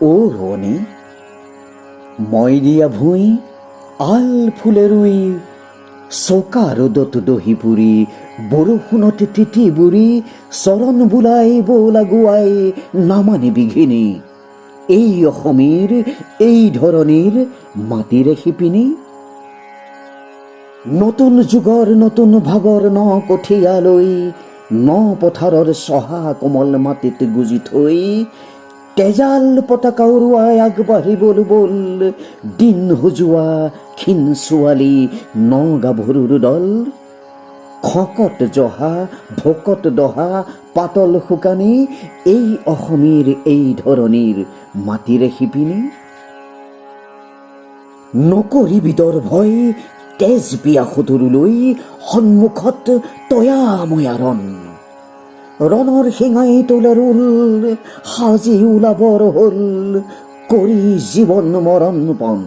ও ৰনি, মই দিয়া ভুঁই আল ফুলে ৰুই, চকা ৰ'দত দহি পুৰি, বৰষুণত তিতি বুৰি, চৰণ বোলাই বল আগুৱাই নামানি বিঘিনি, এই অসমীৰ এই ধৰণীৰ মাটিৰে শিপিনী। নতুন যুগৰ নতুন ভাগৰ ন কঠীয়ালৈ, ন পথাৰৰ চহা কোমল মাটিত গুজি থৈ, তেজাল পতাকা উৰুৱাই আগবাঢ়িবল বল, দিন সজোৱা ক্ষীণ ছোৱালী ন গাভৰুৰ দল। খকত জহা ভকত দহা পাতল শুকানী, এই অসমীৰ এই ধৰণীৰ মাটিৰে শিপিনী। নকৰিবি ডৰ ভয় তেজ বিয়া সদৰুলৈ, সন্মুখত তয়াময়া ৰণ, ৰণৰ শিঙাই তোলে ৰোল, সাজি ওলাবৰ হ'ল কৰি জীৱন মৰণ পণ।